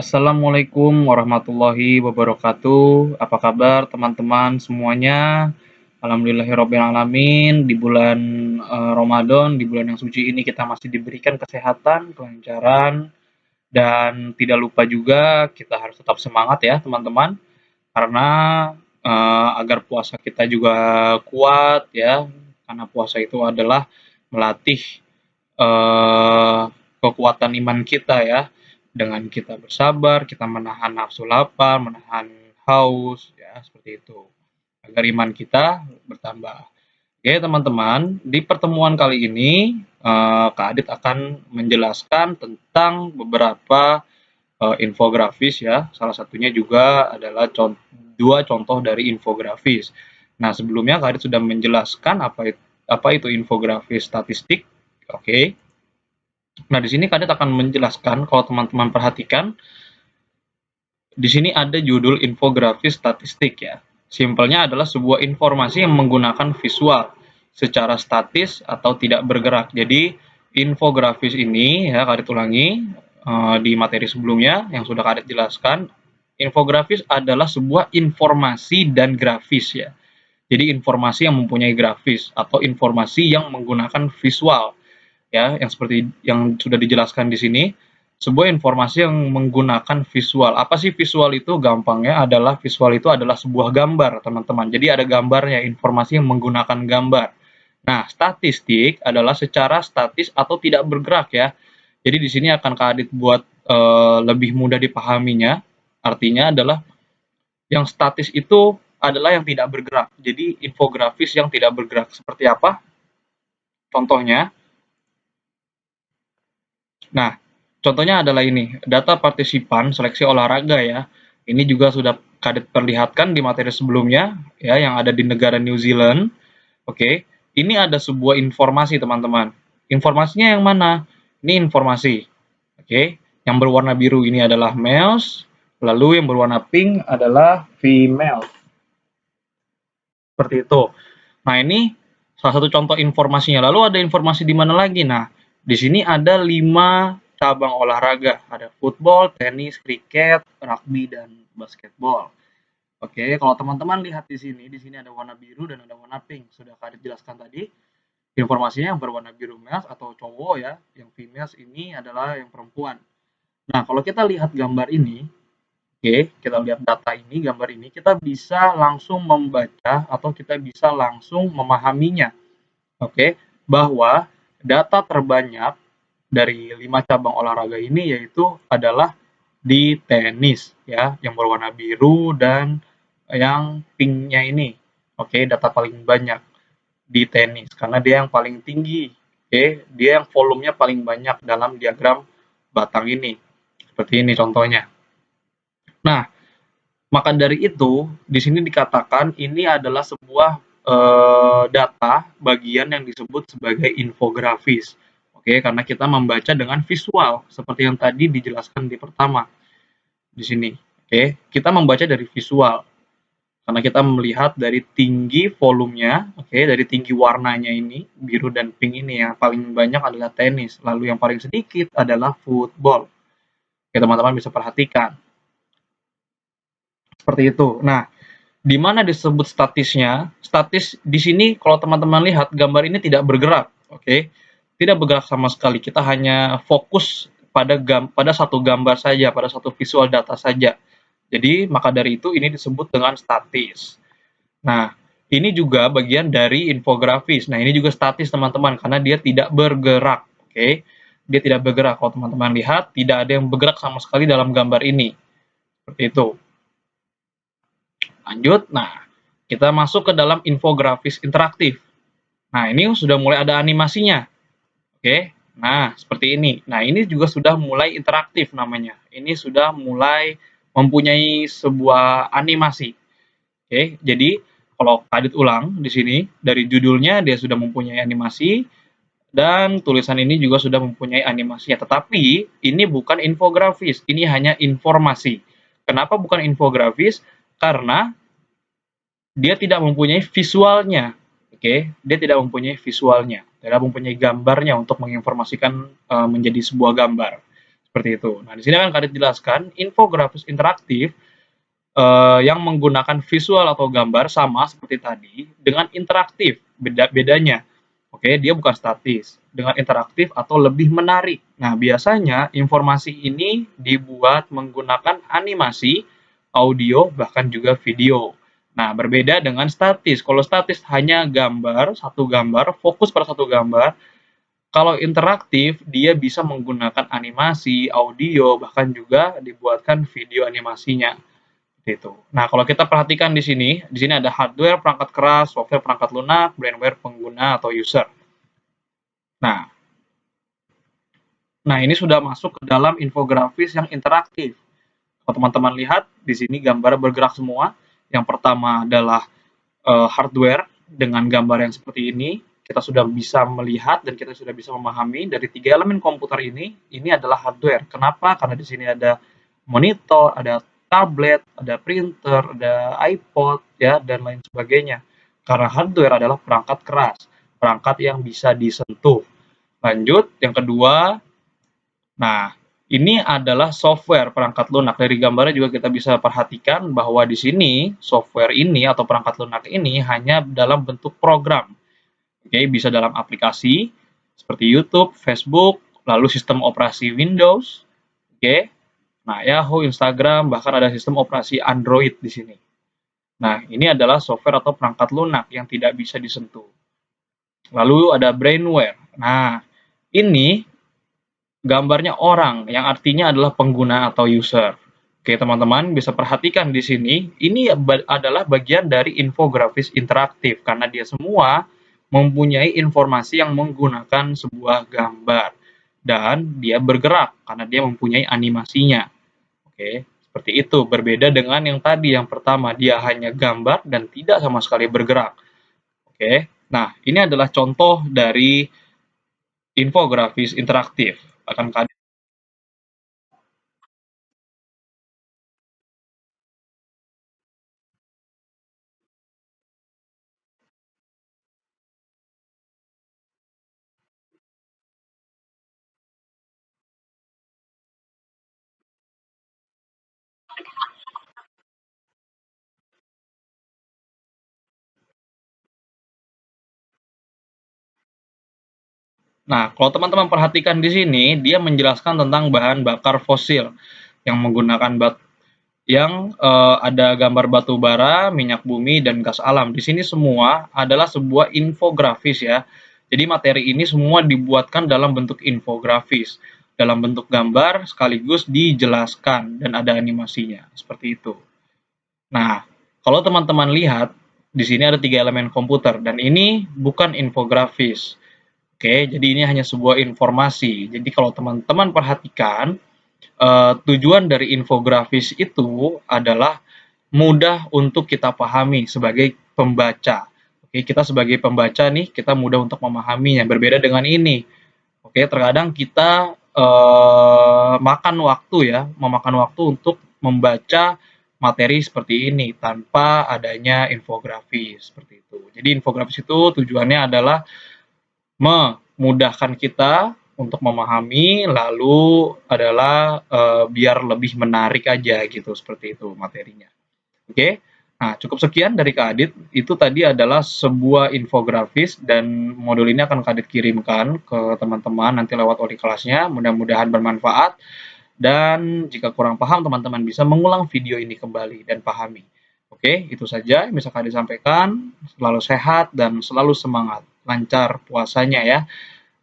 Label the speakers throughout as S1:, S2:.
S1: Assalamualaikum warahmatullahi wabarakatuh. Apa kabar teman-teman semuanya? Alhamdulillahirrabbilalamin. Di bulan Ramadan, di bulan yang suci ini kita masih diberikan kesehatan, kelancaran, dan tidak lupa juga kita harus tetap semangat ya teman-teman. Karena agar puasa kita juga kuat ya. Karena puasa itu adalah melatih eh, kekuatan iman kita ya, dengan kita bersabar, kita menahan nafsu lapar, menahan haus, ya seperti itu, agar iman kita bertambah. Oke teman-teman, di pertemuan kali ini Kak Adit akan menjelaskan tentang beberapa infografis ya, salah satunya juga adalah dua contoh dari infografis. Nah sebelumnya Kak Adit sudah menjelaskan apa itu infografis statistik. Oke. Nah, di sini Kadit akan menjelaskan, kalau teman-teman perhatikan, di sini ada judul infografis statistik ya. Simpelnya adalah sebuah informasi yang menggunakan visual secara statis atau tidak bergerak. Jadi, infografis ini ya Kadit ulangi di materi sebelumnya yang sudah Kadit jelaskan, infografis adalah sebuah informasi dan grafis ya. Jadi informasi yang mempunyai grafis atau informasi yang menggunakan visual ya, yang seperti yang sudah dijelaskan di sini, sebuah informasi yang menggunakan visual. Apa sih visual itu? Gampangnya adalah visual itu adalah sebuah gambar, teman-teman. Jadi ada gambarnya, informasi yang menggunakan gambar. Nah, statistik adalah secara statis atau tidak bergerak ya. Jadi di sini akan Kak Adit buat lebih mudah dipahaminya. Artinya adalah yang statis itu adalah yang tidak bergerak. Jadi infografis yang tidak bergerak seperti apa? Contohnya, nah, contohnya adalah ini, data partisipan seleksi olahraga ya. Ini juga sudah Kadit perlihatkan di materi sebelumnya ya, yang ada di negara New Zealand. Oke, ini ada sebuah informasi teman-teman. Informasinya yang mana? Ini informasi. Oke, yang berwarna biru ini adalah males, lalu yang berwarna pink adalah female. Seperti itu. Nah, ini salah satu contoh informasinya. Lalu ada informasi di mana lagi? Nah, di sini ada 5 cabang olahraga. Ada football, tenis, kriket, rugby, dan basketball. Oke, kalau teman-teman lihat di sini ada warna biru dan ada warna pink. Sudah Kak jelaskan tadi. Informasinya yang berwarna biru males atau cowok ya, yang females ini adalah yang perempuan. Nah, kalau kita lihat gambar ini, oke, kita lihat data ini, gambar ini, kita bisa langsung membaca atau kita bisa langsung memahaminya. Oke, bahwa data terbanyak dari 5 cabang olahraga ini yaitu adalah di tenis ya, yang berwarna biru dan yang pinknya ini. Oke, data paling banyak di tenis karena dia yang paling tinggi. Oke, dia yang volumenya paling banyak dalam diagram batang ini. Seperti ini contohnya. Nah, maka dari itu, di sini dikatakan ini adalah sebuah data bagian yang disebut sebagai infografis. Oke, karena kita membaca dengan visual seperti yang tadi dijelaskan di pertama di sini. Oke, kita membaca dari visual karena kita melihat dari tinggi volumenya, oke, dari tinggi warnanya ini, biru dan pink ini yang paling banyak adalah tenis, lalu yang paling sedikit adalah football. Oke, teman-teman bisa perhatikan. Seperti itu. Nah, di mana disebut statisnya? Statis di sini kalau teman-teman lihat gambar ini tidak bergerak, oke? Tidak bergerak sama sekali. Kita hanya fokus pada satu gambar saja, pada satu visual data saja. Jadi maka dari itu ini disebut dengan statis. Nah, ini juga bagian dari infografis. Nah, ini juga statis teman-teman karena dia tidak bergerak, oke? Dia tidak bergerak. Kalau teman-teman lihat, tidak ada yang bergerak sama sekali dalam gambar ini. Seperti itu. Lanjut, nah kita masuk ke dalam infografis interaktif. Nah, ini sudah mulai ada animasinya. Oke, nah seperti ini. Nah, ini juga sudah mulai interaktif namanya. Ini sudah mulai mempunyai sebuah animasi. Oke, jadi kalau Kadit ulang di sini, dari judulnya dia sudah mempunyai animasi, dan tulisan ini juga sudah mempunyai animasinya. Tetapi ini bukan infografis, ini hanya informasi. Kenapa bukan infografis? Karena dia tidak mempunyai visualnya. Oke, dia tidak mempunyai visualnya, tidak mempunyai gambarnya untuk menginformasikan menjadi sebuah gambar. Seperti itu. Nah, di sini akan Kadit jelaskan infografis interaktif yang menggunakan visual atau gambar sama seperti tadi dengan interaktif. Bedanya, oke, dia bukan statis. Dengan interaktif atau lebih menarik. Nah, biasanya informasi ini dibuat menggunakan animasi, audio, bahkan juga video. Nah, berbeda dengan statis. Kalau statis hanya gambar, satu gambar, fokus pada satu gambar. Kalau interaktif, dia bisa menggunakan animasi, audio, bahkan juga dibuatkan video animasinya. Gitu. Nah, kalau kita perhatikan di sini ada hardware, perangkat keras, software, perangkat lunak, brainware, pengguna atau user. Nah, ini sudah masuk ke dalam infografis yang interaktif. Kalau teman-teman lihat, di sini gambar bergerak semua. Yang pertama adalah hardware dengan gambar yang seperti ini. Kita sudah bisa melihat dan kita sudah bisa memahami dari 3 elemen komputer ini adalah hardware. Kenapa? Karena di sini ada monitor, ada tablet, ada printer, ada iPod, ya, dan lain sebagainya. Karena hardware adalah perangkat keras, perangkat yang bisa disentuh. Lanjut, yang kedua, nah, ini adalah software perangkat lunak. Dari gambarnya juga kita bisa perhatikan bahwa di sini software ini atau perangkat lunak ini hanya dalam bentuk program. Oke, bisa dalam aplikasi seperti YouTube, Facebook, lalu sistem operasi Windows. Oke. Nah, Yahoo, Instagram, bahkan ada sistem operasi Android di sini. Nah, ini adalah software atau perangkat lunak yang tidak bisa disentuh. Lalu ada brainware. Nah, ini gambarnya orang, yang artinya adalah pengguna atau user. Oke, teman-teman bisa perhatikan di sini, ini adalah bagian dari infografis interaktif, karena dia semua mempunyai informasi yang menggunakan sebuah gambar. Dan dia bergerak, karena dia mempunyai animasinya. Oke, seperti itu. Berbeda dengan yang tadi, yang pertama, dia hanya gambar dan tidak sama sekali bergerak. Oke, nah ini adalah contoh dari infografis interaktif. Akan Nah, kalau teman-teman perhatikan di sini, dia menjelaskan tentang bahan bakar fosil yang menggunakan ada gambar batu bara, minyak bumi, dan gas alam. Di sini semua adalah sebuah infografis ya. Jadi materi ini semua dibuatkan dalam bentuk infografis, dalam bentuk gambar sekaligus dijelaskan dan ada animasinya, seperti itu. Nah, kalau teman-teman lihat, di sini ada 3 elemen komputer dan ini bukan infografis. Oke, jadi ini hanya sebuah informasi. Jadi kalau teman-teman perhatikan, tujuan dari infografis itu adalah mudah untuk kita pahami sebagai pembaca. Oke, kita sebagai pembaca nih, kita mudah untuk memahaminya. Berbeda dengan ini. Oke, terkadang kita makan waktu ya, memakan waktu untuk membaca materi seperti ini tanpa adanya infografis seperti itu. Jadi infografis itu tujuannya adalah memudahkan kita untuk memahami, lalu adalah biar lebih menarik aja gitu, seperti itu materinya. Oke, nah cukup sekian dari Kak Adit. Itu tadi adalah sebuah infografis dan modul ini akan Kak Adit kirimkan ke teman-teman nanti lewat ori kelasnya. Mudah-mudahan bermanfaat. Dan jika kurang paham, teman-teman bisa mengulang video ini kembali dan pahami. Oke, itu saja yang bisa Kak Adit sampaikan. Selalu sehat dan selalu semangat. Lancar puasanya ya.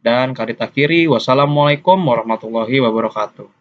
S1: Dan Kak Adit akhiri, wassalamualaikum warahmatullahi wabarakatuh.